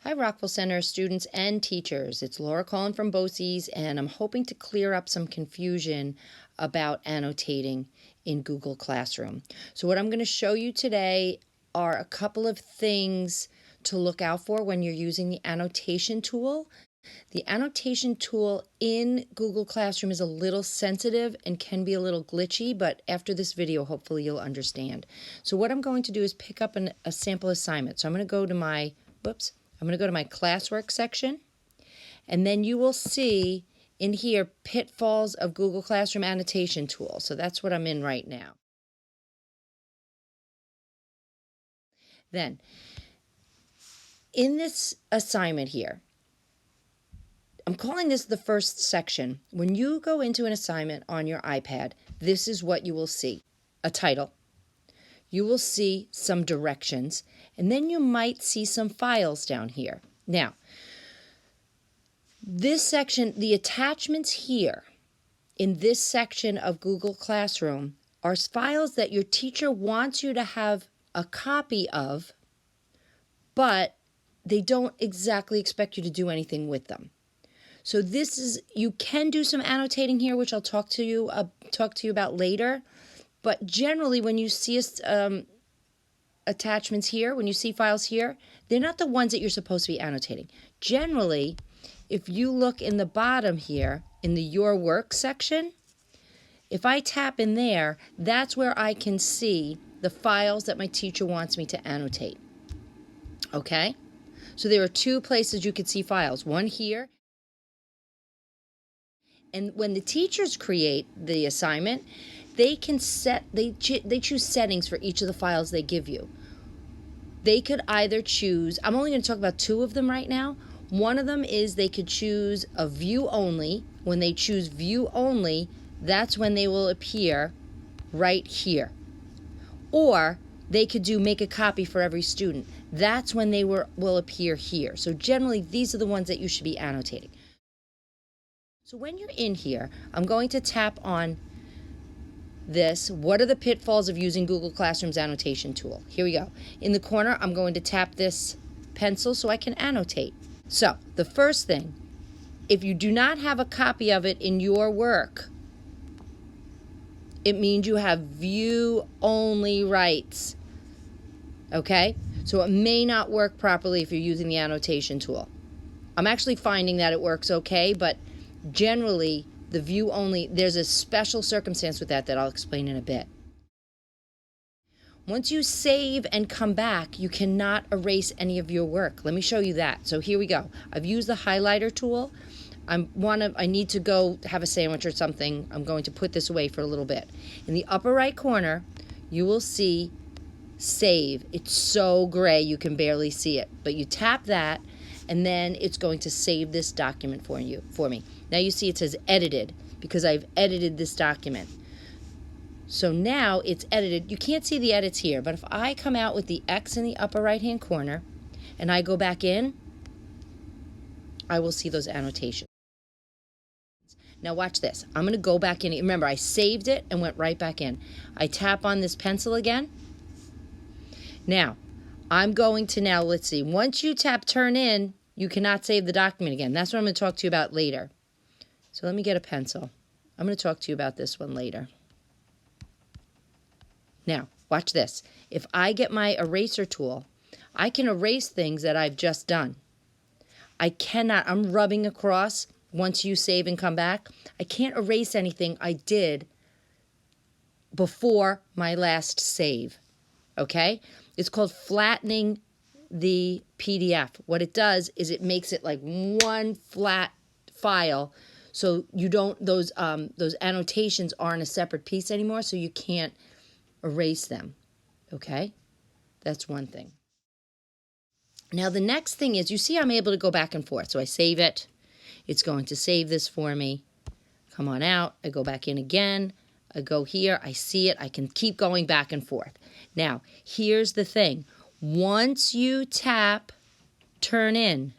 Hi, Rockville Center students and teachers. It's Laura calling from BOCES, and I'm hoping to clear up some confusion about annotating in Google Classroom. So what I'm going to show you today are a couple of things to look out for when you're using the annotation tool. The annotation tool in Google Classroom is a little sensitive and can be a little glitchy, but after this video, hopefully you'll understand. So what I'm going to do is pick up a sample assignment. So I'm going to go to my, I'm going to go to my classwork section, and then you will see in here Pitfalls of Google Classroom Annotation Tool. So that's what I'm in right now. Then, in this assignment here, I'm calling this the first section. When you go into an assignment on your iPad, this is what you will see. A title. You will see some directions, and then you might see some files down here. Now, this section, the attachments here in this section of Google Classroom are files that your teacher wants you to have a copy of, but they don't exactly expect you to do anything with them. So this is, you can do some annotating here, which I'll talk to you about later. But generally, when you see attachments here, when you see files here, they're not the ones that you're supposed to be annotating. Generally, if you look in the bottom here, in the Your Work section, if I tap in there, that's where I can see the files that my teacher wants me to annotate. Okay? So there are two places you could see files. One here. And when the teachers create the assignment, they can they choose settings for each of the files they give you. They could either choose, I'm only going to talk about two of them right now. One of them is they could choose a view only. When they choose view only, that's when they will appear right here. Or they could do make a copy for every student. That's when they will appear here. So generally, these are the ones that you should be annotating. So when you're in here, I'm going to tap on this. What are the pitfalls of using Google Classroom's annotation tool? Here we go. In the corner, I'm going to tap this pencil so I can annotate. So the first thing, if you do not have a copy of it in your work, it means you have view only rights. Okay? So it may not work properly if you're using the annotation tool. I'm actually finding that it works okay, but generally, the view only, there's a special circumstance with that I'll explain in a bit. Once you save and come back, you cannot erase any of your work. Let me show you that. So here we go. I've used the highlighter tool. I need to go have a sandwich or something. I'm going to put this away for a little bit. In the upper right corner, you will see save. It's so gray you can barely see it. But you tap that, and then it's going to save this document for me. Now you see it says edited because I've edited this document. So now it's edited. You can't see the edits here, but if I come out with the X in the upper right-hand corner and I go back in, I will see those annotations. Now watch this. I'm going to go back in. Remember, I saved it and went right back in. I tap on this pencil again. Now, I'm going to let's see. Once you tap turn in, you cannot save the document again. That's what I'm going to talk to you about later. So let me get a pencil. I'm going to talk to you about this one later. Now, watch this. If I get my eraser tool, I can erase things that I've just done. I cannot, I'm rubbing across once you save and come back. I can't erase anything I did before my last save. Okay? It's called flattening the PDF. What it does is it makes it like one flat file, so you don't those annotations aren't a separate piece anymore, so you can't erase them. Okay? That's one thing. Now the next thing is, you see I'm able to go back and forth. So I save it. It's going to save this for me. Come on out. I go back in again. I go here. I see it. I can keep going back and forth. Now, here's the thing. Once you tap turn in,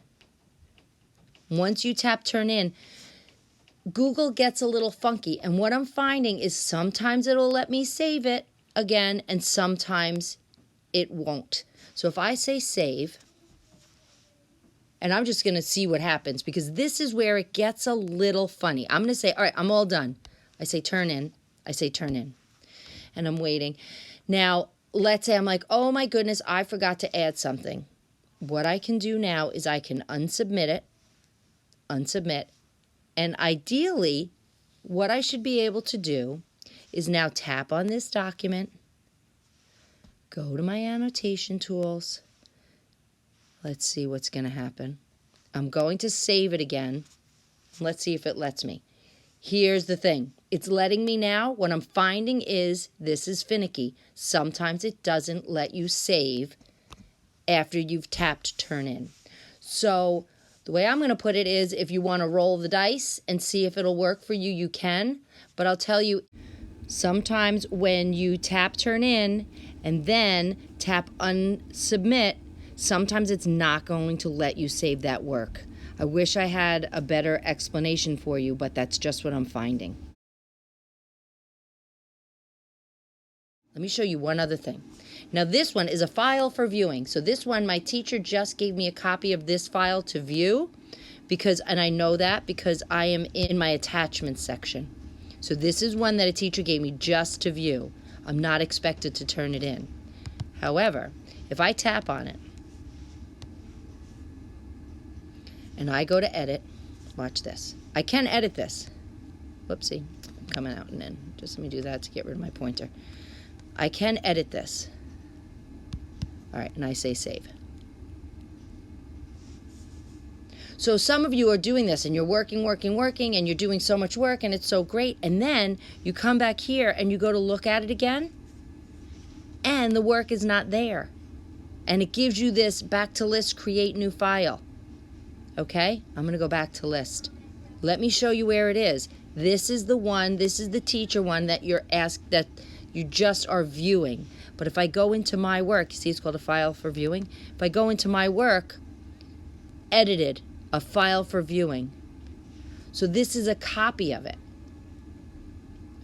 Google gets a little funky. And what I'm finding is sometimes it'll let me save it again, and sometimes it won't. So if I say save, And I'm just going to see what happens, because this is where it gets a little funny. I'm going to say, all right, I'm all done. I say turn in. I say turn in. And I'm waiting. Now, let's say I'm like, oh my goodness, I forgot to add something. What I can do now is I can unsubmit, and ideally, what I should be able to do is now tap on this document, go to my annotation tools. Let's see what's going to happen. I'm going to save it again. Let's see if it lets me. Here's the thing. It's letting me now. What I'm finding is this is finicky. Sometimes it doesn't let you save after you've tapped turn in. So the way I'm going to put it is, if you want to roll the dice and see if it'll work for you, you can. But I'll tell you, sometimes when you tap turn in and then tap unsubmit, sometimes it's not going to let you save that work. I wish I had a better explanation for you, but that's just what I'm finding. Let me show you one other thing. Now this one is a file for viewing. So this one, my teacher just gave me a copy of this file to view, and I know that because I am in my attachments section. So this is one that a teacher gave me just to view. I'm not expected to turn it in. However, if I tap on it, and I go to edit, watch this. I can edit this. Whoopsie, I'm coming out and in. Just let me do that to get rid of my pointer. I can edit this. All right, and I say save. So some of you are doing this and you're working, and you're doing so much work and it's so great. And then you come back here and you go to look at it again and the work is not there. And it gives you this back to list, create new file. Okay, I'm going to go back to list. Let me show you where it is. This is the one, this is the teacher one that you're asked, that you just are viewing. But if I go into my work, you see it's called a file for viewing. If I go into my work, edited, a file for viewing. So this is a copy of it.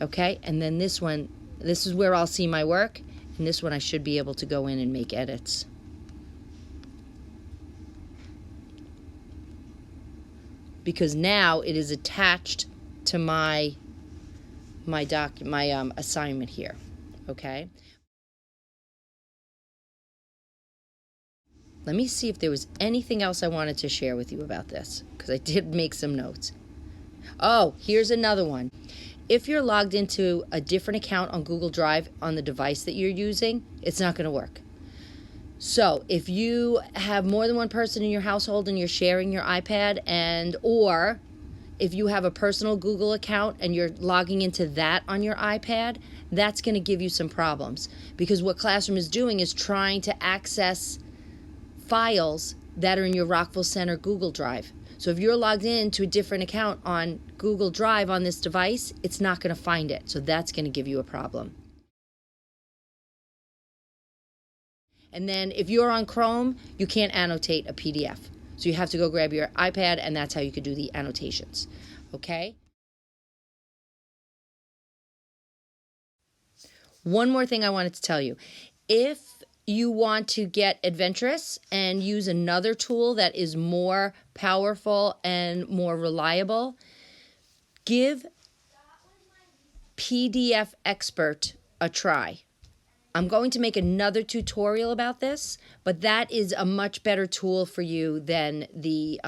Okay, and then this one, this is where I'll see my work. And this one I should be able to go in and make edits. Because now it is attached to my assignment here, okay? Let me see if there was anything else I wanted to share with you about this, because I did make some notes. Oh, here's another one. If you're logged into a different account on Google Drive on the device that you're using, it's not going to work. So if you have more than one person in your household and you're sharing your iPad, or if you have a personal Google account and you're logging into that on your iPad, that's going to give you some problems, because what Classroom is doing is trying to access files that are in your Rockville Center Google Drive. So if you're logged into a different account on Google Drive on this device, it's not going to find it. So that's going to give you a problem. And then if you're on Chrome, you can't annotate a PDF. So you have to go grab your iPad, and that's how you could do the annotations. Okay? One more thing I wanted to tell you. If you want to get adventurous and use another tool that is more powerful and more reliable, give PDF Expert a try. I'm going to make another tutorial about this, but that is a much better tool for you than the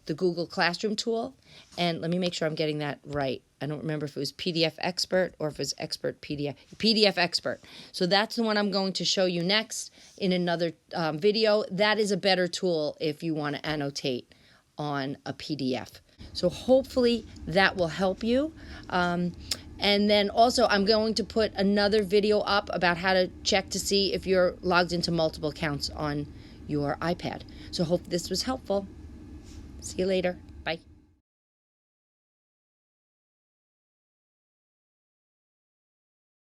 Google Classroom tool. And let me make sure I'm getting that right. I don't remember if it was PDF Expert or if it was Expert PDF Expert. So that's the one I'm going to show you next in another video. That is a better tool if you want to annotate on a PDF. So hopefully that will help you. And then also I'm going to put another video up about how to check to see if you're logged into multiple accounts on your iPad. So hope this was helpful. See you later. Bye.